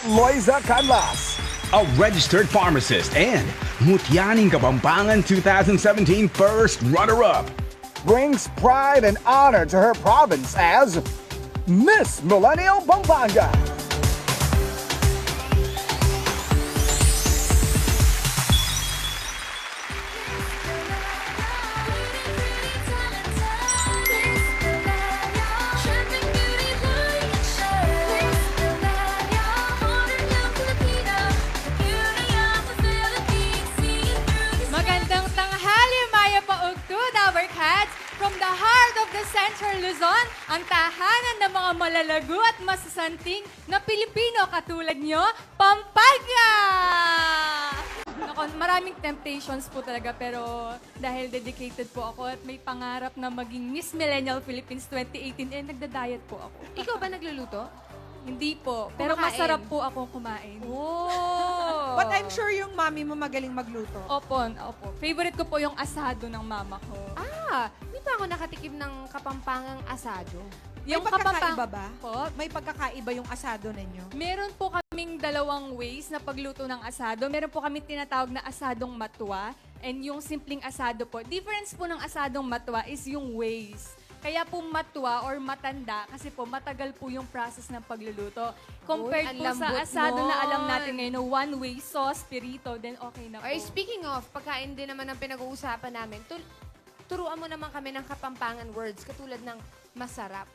Loiza Canlas, a registered pharmacist and Mutyaning Kapampangan 2017 first runner-up. brings pride and honor to her province as Miss Millennial Pampanga. Magandang tanghali, Maya Paugto, Dabber Cats! From the heart of the Central Luzon, ang tahanan ng mga malalago at masasanting na Pilipino katulad nyo, Pampanga! Nako, maraming temptations po talaga pero dahil dedicated po ako at may pangarap na maging Miss Millennial Philippines 2018, nagda-diet po ako. Ikaw ba nagluluto? Hindi po, pero Kumakain. masarap po akong kumain. Oh! But I'm sure yung mami mo magaling magluto. Opo. Favorite ko po yung asado ng mama ko. Hindi pa ako nakatikim ng kapampangang asado. May pagkakaiba ba? Po, May pagkakaiba yung asado ninyo? meron po kaming dalawang ways na pagluto ng asado. Meron po kami tinatawag na asadong matwa and yung simpleng asado po. Difference po ng asadong matwa is yung ways. Kaya po matwa or matanda kasi po matagal po yung process ng pagluluto. Compared Uy, po ang sa lambot asado na alam nun. natin ngayon na one way sauce, pirito, then okay na po. Or speaking of, pagkain din naman ang pinag-uusapan namin, turuan mo naman kami ng kapampangan words katulad ng masarap.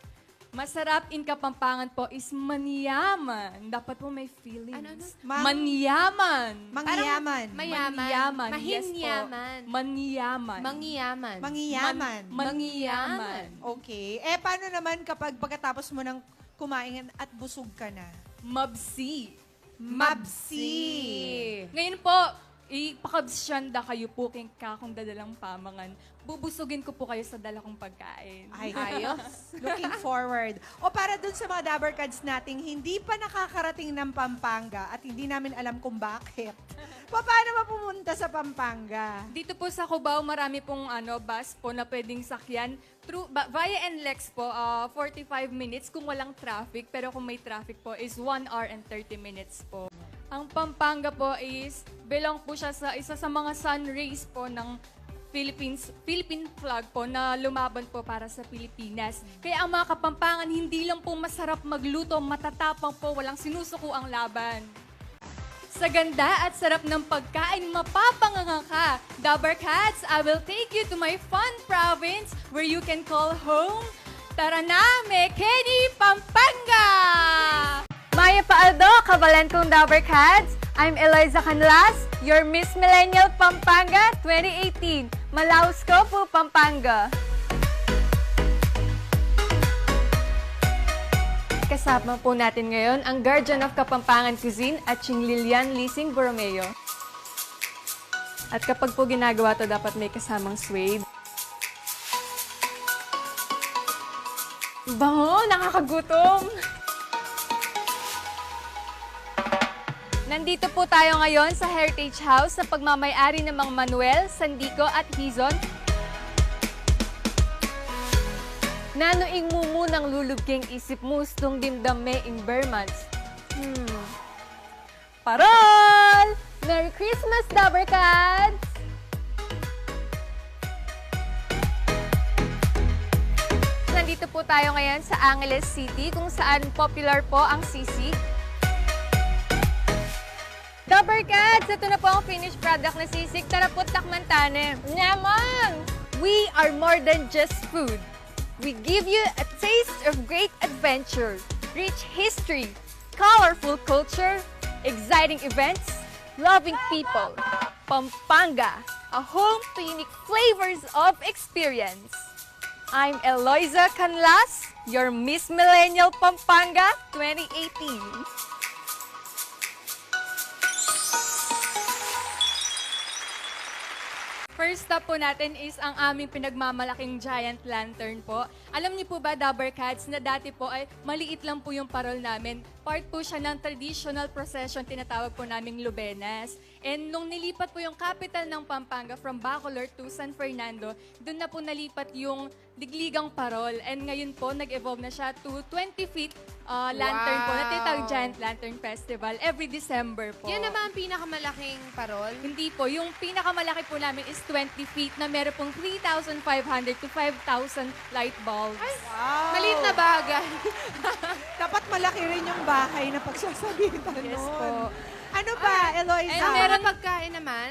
Masarap in Kapampangan po is maniyaman. Dapat po may feelings. Ano? Maniyaman. Mangyaman. Mayaman. Yes po. Mahinyaman. Maniyaman. Mangiyaman. Mangyaman. Mangiyaman. Okay. Paano naman kapag pagkatapos mo ng kumain at busog ka na? Mabsi. Mabsi. Ngayon po, ipakabsyanda kayo po kung kakong dadalang pamangan. Bubusugin ko po kayo sa dala kong pagkain. Ay, ayos. Looking forward. O para dun sa mga Dabber Cats nating hindi pa nakakarating ng Pampanga at hindi namin alam kung bakit. Paano mapumunta sa Pampanga? Dito po sa Cubao, marami pong bus po na pwedeng sakyan. Via NLEX po, 45 minutes kung walang traffic. Pero kung may traffic po is 1 hour and 30 minutes po. Ang Pampanga po is, belong po siya sa isa sa mga sun rays po ng Philippine flag po na lumaban po para sa Pilipinas. Kaya ang mga Kapampangan, hindi lang po masarap magluto, matatapang po, walang sinusuko ang laban. Sa ganda at sarap ng pagkain, mapapanganga ka. Dabber Cats, I will take you to my fun province where you can call home. Tara na, Mekeni, Pampanga! Maya Paaldo, kabalentong Dabber Cats. I'm Eloisa Canlas, your Miss Millennial Pampanga 2018. Malaus ko po, Pampanga. Kasama po natin ngayon ang Guardian of Kapampangan Cuisine at Ching Lilian Lising Borromeo. At kapag po ginagawa to, dapat may kasamang suede. Bango! Nakakagutom! Nandito po tayo ngayon sa Heritage House sa pagmamayari ng mga Manuel, Sandico at Hizon. Nanoing mumu ng lulubking isip mo, stong dimdame ing Bermans. Parol! Merry Christmas, Dabber Cats! Nandito po tayo ngayon sa Angeles City kung saan popular po ang sisig. Dabber Cats, ito na po ang finished product na sisig. Tara po, takman tayo. Naman! We are more than just food. We give you a taste of great adventure, rich history, colorful culture, exciting events, loving people. Pampanga, a home to unique flavors of experience. I'm Eloisa Canlas, your Miss Millennial Pampanga 2018. First stop po natin is ang aming pinagmamalaking giant lantern po. Alam niyo po ba, Dabber Cats, na dati po ay maliit lang po yung parol namin. Part po siya ng traditional procession, tinatawag po naming Lubenas. And nung nilipat po yung capital ng Pampanga from Bacolor to San Fernando, doon na po nalipat yung Digligang Parol. And ngayon po, nag-evolve na siya to 20 feet lantern po, Wow. na tinatawag Giant Lantern Festival, every December po. Yan naman ang pinakamalaking parol. Hindi po. Yung pinakamalaki po namin is 20 feet na meron pong 3,500 to 5,000 light bulbs. Wow. Maliit na bagay. Dapat malaki rin yung bahay na pagsasabitan Yes nun. po. Ano ba, Eloisa? And Sa meron- mga pagkain naman,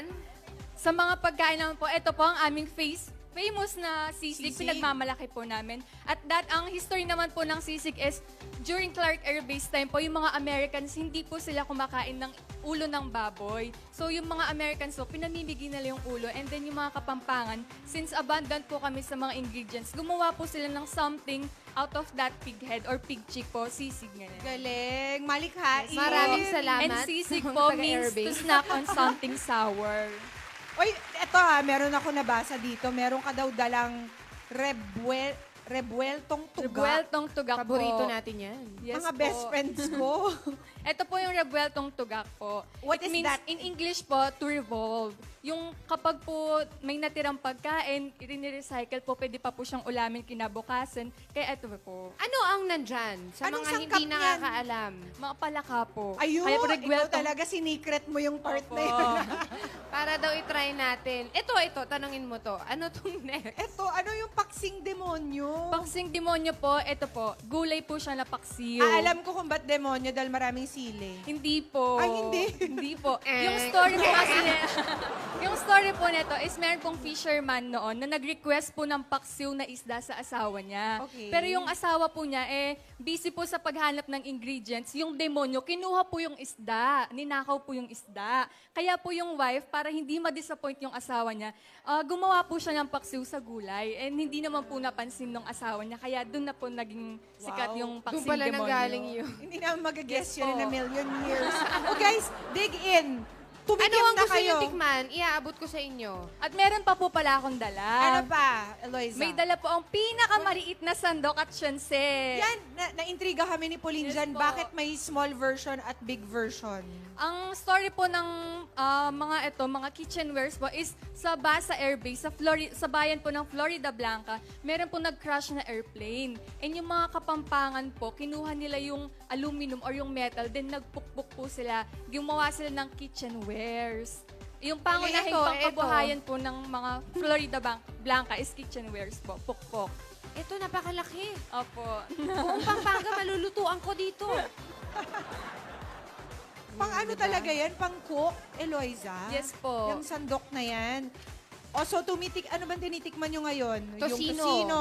Sa mga pagkain naman po, ito po ang aming famous na sisig, Sisig. pinagmamalaki po namin. At ang history naman po ng sisig is, during Clark Air Base time po, yung mga Americans, hindi po sila kumakain ng ulo ng baboy. So yung mga Americans po, pinamimigay nila yung ulo. And then yung mga Kapampangan, since abundant po kami sa mga ingredients, gumawa po sila ng something out of that pig head or pig cheek po, sisig nga na. Galing, malikhain. maraming salamat. And sisig sa mga po means to taga-airbase. snack on something sour. Oy, eto meron ako nabasa dito. Meron ka daw dalang rebueltong tuga. Rebueltong tugak Paborito po. natin yan. Yes Mga po. best friends ko. Ito po yung rebueltong tugak po. What It is means, that? in English po, to revolve. Yung kapag po may natirang pagkain, rini-recycle po, pwede pa po siyang ulamin kinabukasan. Kaya ito po, Ano ang nandyan? Sa Anong mga sangkap hindi niyan? nakakaalam. mga palaka po. Ayun, Kaya po ikaw rebueltong talaga sinikret mo yung part Opo. na yun. Para daw itry natin. Ito, tanungin mo to. Ano tong next? Eto, ano yung paksing demonyo? Paksing demonyo po, ito po, gulay po siya na paksiw. Alam ko kung ba't demonyo dahil maraming sili. Hindi po. Ay, hindi? Hindi po. Eh. Yung story po kasi, yung story po nito is meron pong fisherman noon na nag-request po ng paksiw na isda sa asawa niya. Okay. Pero yung asawa po niya, busy po sa paghanap ng ingredients. Yung demonyo, kinuha po yung isda. Ninakaw po yung isda. Kaya po yung wife, para hindi ma-disappoint yung asawa niya, gumawa po siya ng paksiw sa gulay. And hindi naman po napansin ng asawa niya. Kaya doon na po naging sikat Wow. yung Doon paksiw pala demonyo. nanggaling yun. Hindi naman mag-guess Yes yun in a po. million years. Oh guys, dig in. Tumikim Ano ang na gusto kayo. nyo tikman? Iaabot ko sa inyo. At meron pa po pala akong Ano dala. pa, Eloisa? May dala po ang pinakamaliit na sandok at syonse. Yan, na-intriga kami ni Pauline Yes dyan. po. Bakit may small version at big version? Ang story po ng mga kitchenwares po is sa Basa Air Base, sa bayan po ng Florida Blanca, meron po nag-crash na airplane. And yung mga Kapampangan po, kinuha nila yung aluminum or yung metal, then nagpukpuk po sila, gumawa sila ng kitchenwares. Yung pangunahing Ito, pangkabuhayan po ng mga Florida Blanca is kitchenwares po, pukpok. Ito, napakalaki. Opo. Buong Pampanga, malulutuan ko dito. Pang ano talaga yan? Pang cook, Eloisa? Yes po. Yung sandok na yan. O, so ano bang tinitikman nyo ngayon? Yung Tocino. tocino.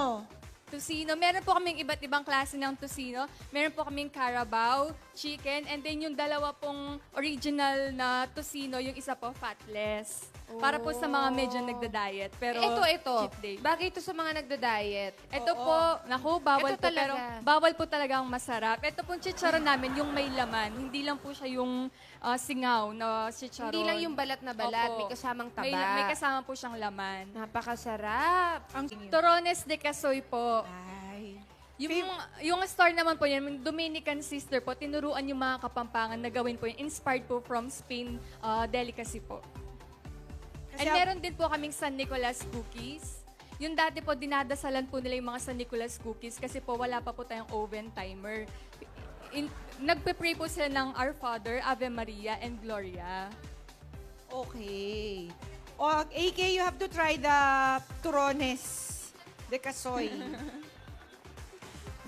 Tocino. Meron po kaming iba't ibang klase ng tocino. Meron po kaming Carabao, chicken, and then yung dalawa pong original na tocino, yung isa po fatless. Para po sa mga medyo nagda-diet. Pero Ito. cheat day. Bagay ito sa mga nagda-diet. Ito po, naku, bawal Ito po, pero talaga. bawal po talagang masarap. Ito pong chicharon namin, yung may laman. Hindi lang po siya yung singaw na chicharon. Hindi lang yung balat na balat, Opo. may kasamang taba. May kasama po siyang laman. Napakasarap. Ang Torones de Casoy po. Ay. Yung store naman po yan, yung Dominican sister po, tinuruan yung mga Kapampangan na gawin po yun. Inspired po from Spain delicacy po. Kasi And meron din po kaming San Nicolas cookies. Yung dati po, dinadasalan po nila yung mga San Nicolas cookies kasi po wala pa po tayong oven timer. Nagpe-pray po sila ng Our Father, Ave Maria, and Gloria. Okay. O, AK, you have to try the turones de casoy.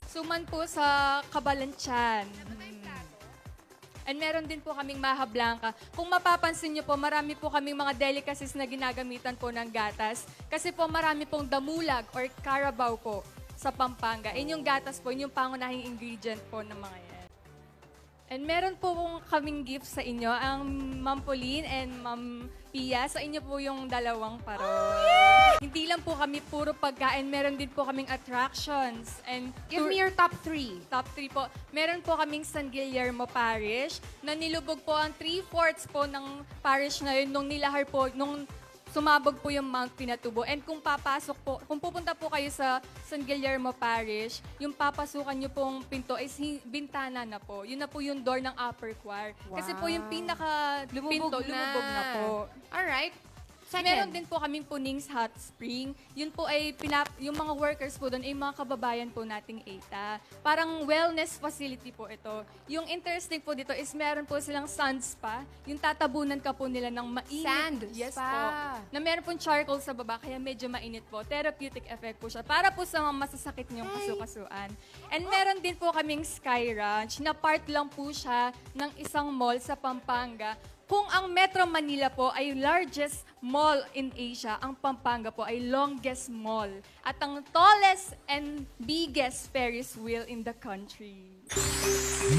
Suman po sa Kabalanchan. And meron din po kaming Maha Blanca. Kung mapapansin nyo po, marami po kaming mga delicacies na ginagamitan po ng gatas. Kasi po marami pong damulag or Carabao po sa Pampanga. And yung gatas po, yun yung pangunahing ingredient po ng mga yan. And meron po kaming gift sa inyo, ang Ma'am Pauline and Ma'am Pia. Sa inyo po yung dalawang parol. Hindi lang po kami puro pagkain, meron din po kaming attractions. And Give me your top 3. Top 3 po. Meron po kaming San Guillermo Parish na nilubog po ang 3/4 po ng parish na yun nung nilahar po, nung sumabog po yung Mount Pinatubo. And kung kung pupunta po kayo sa San Guillermo Parish, yung papasukan nyo pong pinto is bintana na po. Yun na po yung door ng upper choir. Kasi po yung pinaka pinto, lumubog na po. Alright. Second. Meron din po kaming Punings Hot Spring. Yun po ay yung mga workers po doon ay mga kababayan po nating ETA. Parang wellness facility po ito. Yung interesting po dito is meron po silang sand spa. Yung tatabunan ka po nila ng mainit. Sand yes spa. po. Na meron pong charcoal sa baba kaya medyo mainit po. Therapeutic effect po siya. Para po sa mga masasakit niyong kasukasuan. And meron din po kaming Sky Ranch na part lang po siya ng isang mall sa Pampanga. Kung ang Metro Manila po ay largest mall in Asia, ang Pampanga po ay longest mall at ang tallest and biggest Ferris wheel in the country.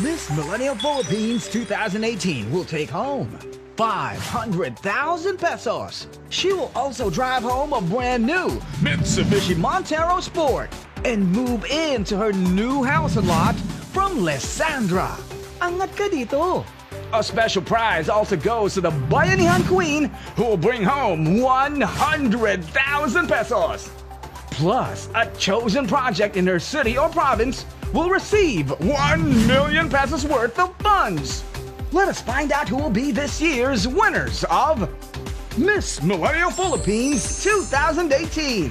Miss Millennial Philippines 2018 will take home 500,000 pesos. She will also drive home a brand new Mitsubishi Montero Sport and move into her new house and lot from Lessandra. Angat ka dito! A special prize also goes to the Bayanihan Queen, who will bring home 100,000 pesos. Plus, a chosen project in her city or province will receive 1 million pesos worth of funds. Let us find out who will be this year's winners of Miss Millennial Philippines 2018.